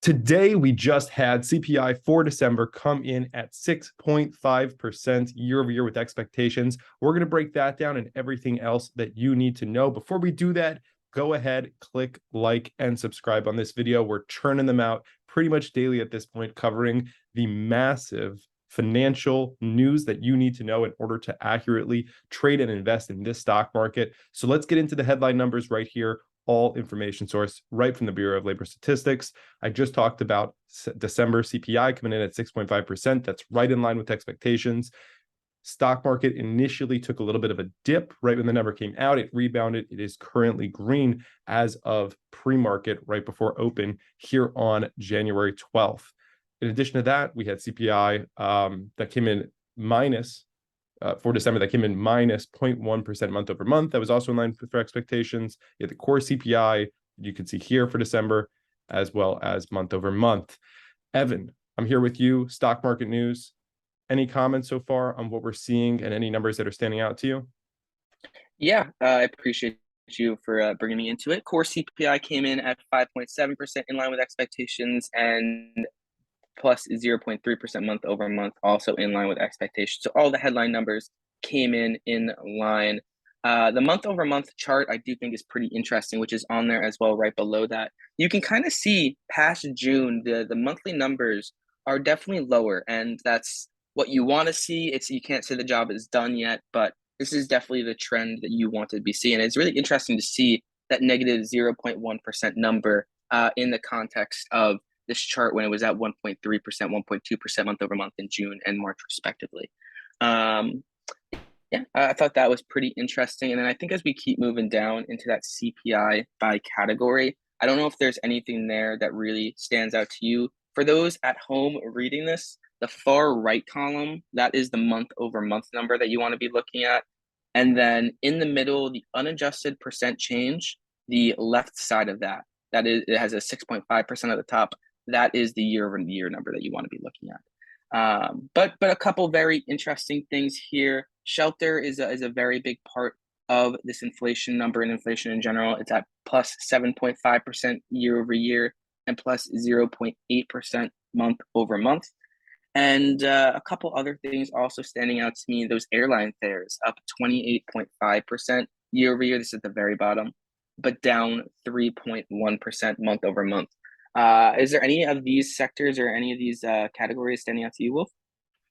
Today, we just had CPI for December come in at 6.5% year over year with expectations. We're going to break that down and everything else that you need to know. Before we do that, go ahead, click like and subscribe on this video. We're churning them out pretty much daily at this point, covering the massive financial news that you need to know in order to accurately trade and invest in this stock market. So let's get into the headline numbers right here. All information source right from the Bureau of Labor Statistics. I just talked about December CPI coming in at 6.5%. That's right in line with expectations. Stock market initially took a little bit of a dip right when the number came out. It rebounded. It is currently green as of pre-market right before open here on January 12th. In addition to that, we had CPI that came in minus for December, that came in minus 0.1% month over month. That was also in line with expectations. You had the core CPI you can see here for December, as well as month over month. Evan, I'm here with you. Stock market news. Any comments so far on what we're seeing and any numbers that are standing out to you? Yeah, I appreciate you for bringing me into it. Core CPI came in at 5.7% in line with expectations and plus 0.3% month over month, also in line with expectations. So all the headline numbers came in line. The month over month chart I do think is pretty interesting, which is on there as well right below that. You can kind of see past June, the monthly numbers are definitely lower, and that's what you want to see. You can't say the job is done yet, but this is definitely the trend that you want to be seeing. It's really interesting to see that negative 0.1% number in the context of this chart when it was at 1.3%, 1.2% month over month in June and March, respectively. Yeah, I thought that was pretty interesting. And then I think as we keep moving down into that CPI by category, I don't know if there's anything there that really stands out to you. For those at home reading this, the far right column, that is the month over month number that you want to be looking at. And then in the middle, the unadjusted percent change, the left side of that, it has a 6.5% at the top. That is the year over year number that you want to be looking at. But a couple very interesting things here. Shelter is a very big part of this inflation number and inflation in general. It's at plus 7.5% year over year and plus 0.8% month over month. And a couple other things also standing out to me, those airline fares up 28.5% year over year. This is at the very bottom, but down 3.1% month over month. Is there any of these sectors or any of these categories standing out to you, Wolf?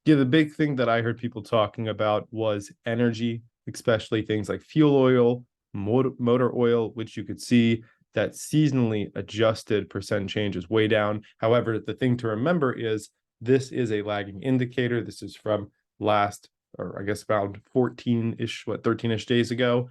Yeah, the big thing that I heard people talking about was energy, especially things like fuel oil, motor oil, which you could see that seasonally adjusted percent change is way down. However, the thing to remember is this is a lagging indicator. This is from last, or I guess about 13-ish days ago,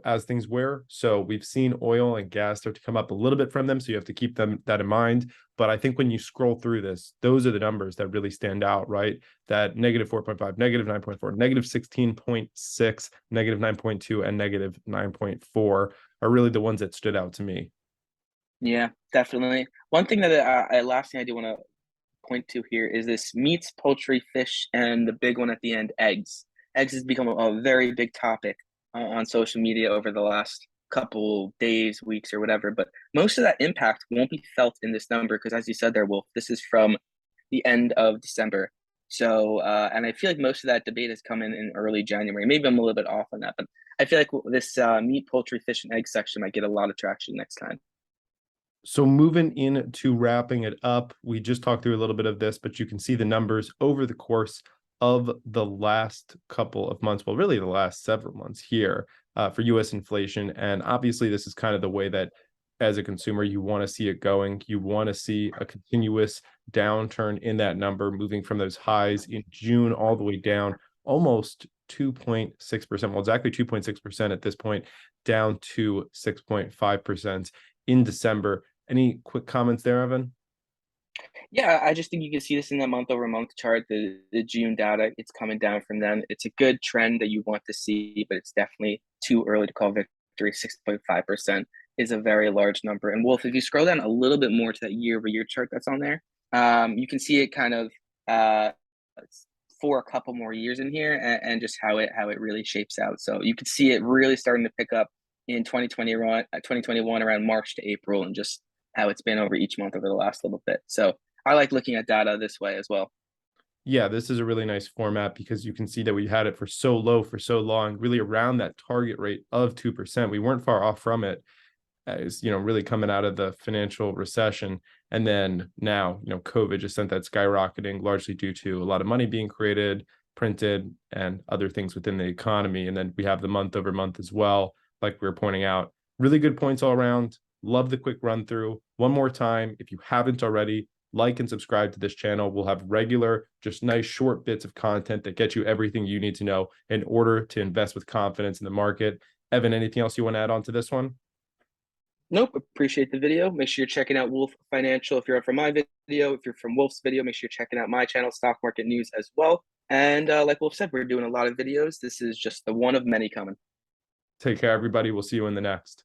as things were. So we've seen oil and gas start to come up a little bit from them. So you have to keep that in mind. But I think when you scroll through this, those are the numbers that really stand out, right? That negative 4.5, negative 9.4, negative 16.6, negative 9.2, and negative 9.4 are really the ones that stood out to me. Yeah, definitely. One thing that last thing I do want to point to here is this meats, poultry, fish, and the big one at the end, eggs. Eggs has become a very big topic on social media over the last couple days, weeks, or whatever. But most of that impact won't be felt in this number because, as you said there, Wolf, this is from the end of December. So, and I feel like most of that debate has come in early January. Maybe I'm a little bit off on that, but I feel like this meat, poultry, fish, and egg section might get a lot of traction next time. So moving into wrapping it up, we just talked through a little bit of this, but you can see the numbers over the course of the last couple of months, well, really the last several months here for US inflation. And obviously, this is kind of the way that as a consumer, you want to see it going. You want to see a continuous downturn in that number, moving from those highs in June all the way down almost 2.6%. Well, exactly 2.6% at this point, down to 6.5% in December. Any quick comments there, Evan? Yeah, I just think you can see this in the month over month chart, the June data, it's coming down from them. It's a good trend that you want to see, but it's definitely too early to call victory. 6.5% is a very large number. And Wolf, if you scroll down a little bit more to that year over year chart that's on there, you can see it kind of for a couple more years in here and just how it really shapes out. So you can see it really starting to pick up in 2021 around March to April and just how it's been over each month over the last little bit. So I like looking at data this way as well. Yeah, this is a really nice format because you can see that we had it for so low for so long, really around that target rate of 2%. We weren't far off from it, as really coming out of the financial recession. And then now, COVID just sent that skyrocketing, largely due to a lot of money being created, printed, and other things within the economy. And then we have the month over month as well, like we were pointing out. Really good points all around. Love the quick run through. One more time, if you haven't already, like and subscribe to this channel. We'll have regular, just nice short bits of content that get you everything you need to know in order to invest with confidence in the market. Evan, anything else you want to add on to this one? Nope, appreciate the video. Make sure you're checking out Wolf Financial if you're from my video. If you're from Wolf's video, make sure you're checking out my channel, Stock Market News, as well. And like Wolf said, we're doing a lot of videos. This is just the one of many coming. Take care, everybody. We'll see you in the next.